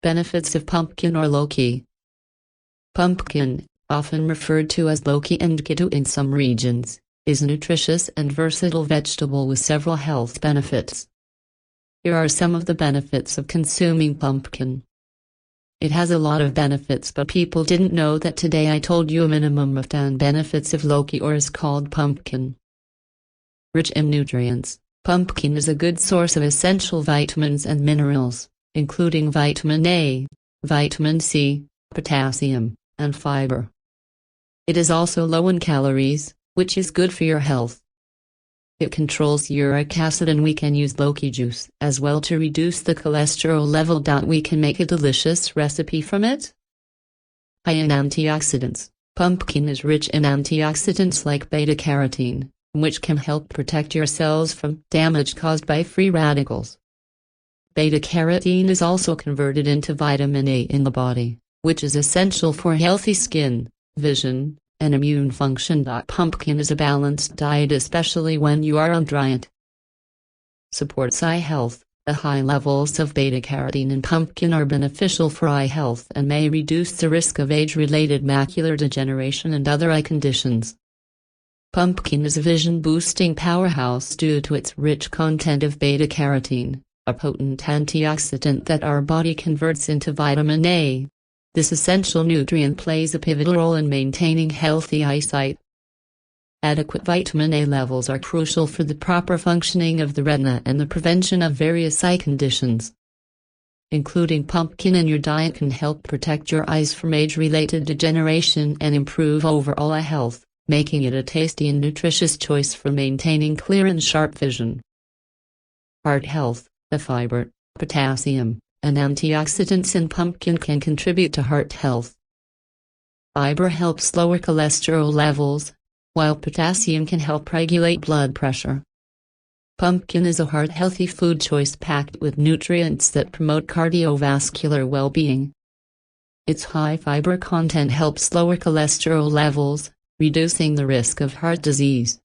Benefits of pumpkin or Loki. Pumpkin, often referred to as Loki and Gittu in some regions, is a nutritious and versatile vegetable with several health benefits. Here are some of the benefits of consuming pumpkin. It has a lot of benefits, but people didn't know that today I told you a minimum of 10 benefits of Loki, or is called pumpkin. Rich in nutrients, pumpkin is a good source of essential vitamins and minerals, including vitamin A, vitamin C, potassium, and fiber. It is also low in calories, which is good for your health. It controls uric acid, and we can use Loki juice as well to reduce the cholesterol level. We can make a delicious recipe from it. High in antioxidants, pumpkin is rich in antioxidants like beta-carotene, which can help protect your cells from damage caused by free radicals. Beta-carotene is also converted into vitamin A in the body, which is essential for healthy skin, vision, and immune function. Pumpkin is a balanced diet, especially when you are on diet. Supports eye health. The high levels of beta-carotene in pumpkin are beneficial for eye health and may reduce the risk of age-related macular degeneration and other eye conditions. Pumpkin is a vision-boosting powerhouse due to its rich content of beta-carotene, a potent antioxidant that our body converts into vitamin A. This essential nutrient plays a pivotal role in maintaining healthy eyesight. Adequate vitamin A levels are crucial for the proper functioning of the retina and the prevention of various eye conditions. Including pumpkin in your diet can help protect your eyes from age-related degeneration and improve overall eye health, making it a tasty and nutritious choice for maintaining clear and sharp vision. Heart health. The fiber, potassium, and antioxidants in pumpkin can contribute to heart health. Fiber helps lower cholesterol levels, while potassium can help regulate blood pressure. Pumpkin is a heart-healthy food choice packed with nutrients that promote cardiovascular well-being. Its high fiber content helps lower cholesterol levels, reducing the risk of heart disease.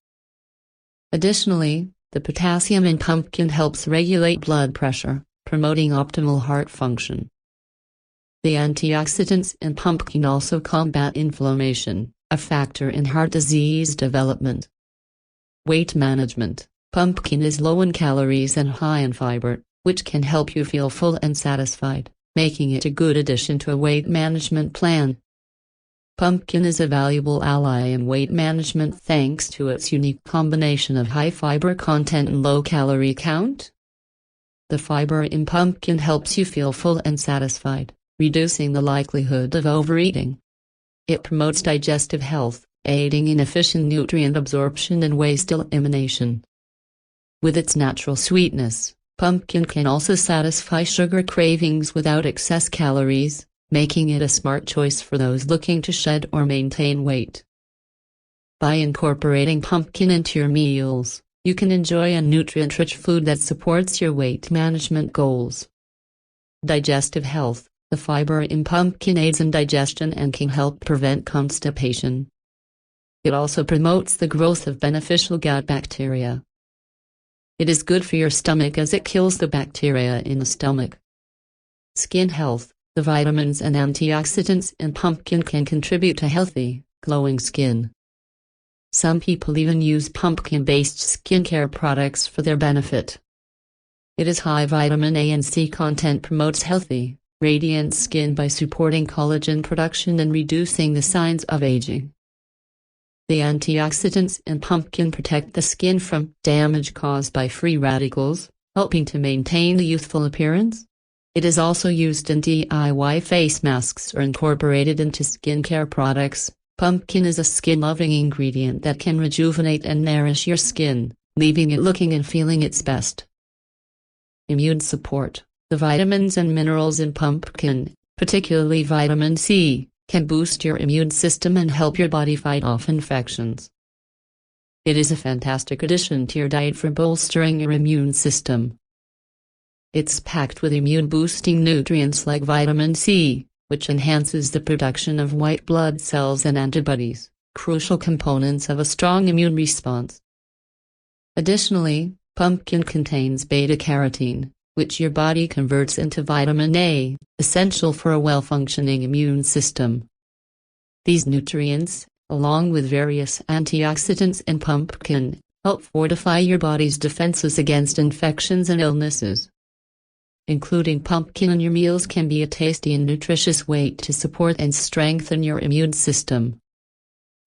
Additionally, the potassium in pumpkin helps regulate blood pressure, promoting optimal heart function. The antioxidants in pumpkin also combat inflammation, a factor in heart disease development. Weight management. Pumpkin is low in calories and high in fiber, which can help you feel full and satisfied, making it a good addition to a weight management plan. Pumpkin is a valuable ally in weight management thanks to its unique combination of high fiber content and low calorie count. The fiber in pumpkin helps you feel full and satisfied, reducing the likelihood of overeating. It promotes digestive health, aiding in efficient nutrient absorption and waste elimination. With its natural sweetness, pumpkin can also satisfy sugar cravings without excess calories, making it a smart choice for those looking to shed or maintain weight. By incorporating pumpkin into your meals, you can enjoy a nutrient-rich food that supports your weight management goals. Digestive health. The fiber in pumpkin aids in digestion and can help prevent constipation. It also promotes the growth of beneficial gut bacteria. It is good for your stomach as it kills the bacteria in the stomach. Skin health. The vitamins and antioxidants in pumpkin can contribute to healthy, glowing skin. Some people even use pumpkin-based skincare products for their benefit. Its high vitamin A and C content promotes healthy, radiant skin by supporting collagen production and reducing the signs of aging. The antioxidants in pumpkin protect the skin from damage caused by free radicals, helping to maintain a youthful appearance. It is also used in DIY face masks or incorporated into skincare products. Pumpkin is a skin-loving ingredient that can rejuvenate and nourish your skin, leaving it looking and feeling its best. Immune support. The vitamins and minerals in pumpkin, particularly vitamin C, can boost your immune system and help your body fight off infections. It is a fantastic addition to your diet for bolstering your immune system. It's packed with immune-boosting nutrients like vitamin C, which enhances the production of white blood cells and antibodies, crucial components of a strong immune response. Additionally, pumpkin contains beta-carotene, which your body converts into vitamin A, essential for a well-functioning immune system. These nutrients, along with various antioxidants in pumpkin, help fortify your body's defenses against infections and illnesses. Including pumpkin in your meals can be a tasty and nutritious way to support and strengthen your immune system.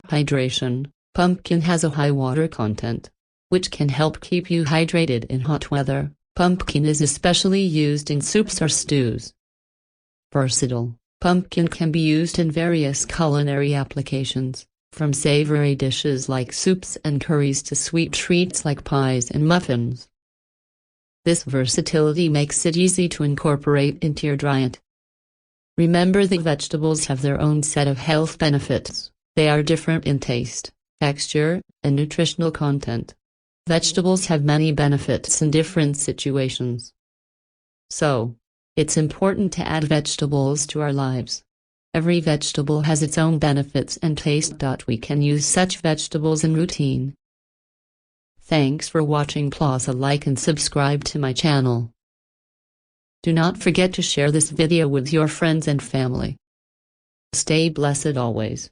Hydration. Pumpkin has a high water content, which can help keep you hydrated in hot weather. Pumpkin is especially used in soups or stews. Versatile. Pumpkin can be used in various culinary applications, from savory dishes like soups and curries to sweet treats like pies and muffins. This versatility makes it easy to incorporate into your diet. Remember that vegetables have their own set of health benefits. They are different in taste, texture, and nutritional content. Vegetables have many benefits in different situations. So, it's important to add vegetables to our lives. Every vegetable has its own benefits and taste. We can use such vegetables in routine. Thanks for watching. Please like and subscribe to my channel. Do not forget to share this video with your friends and family. Stay blessed always.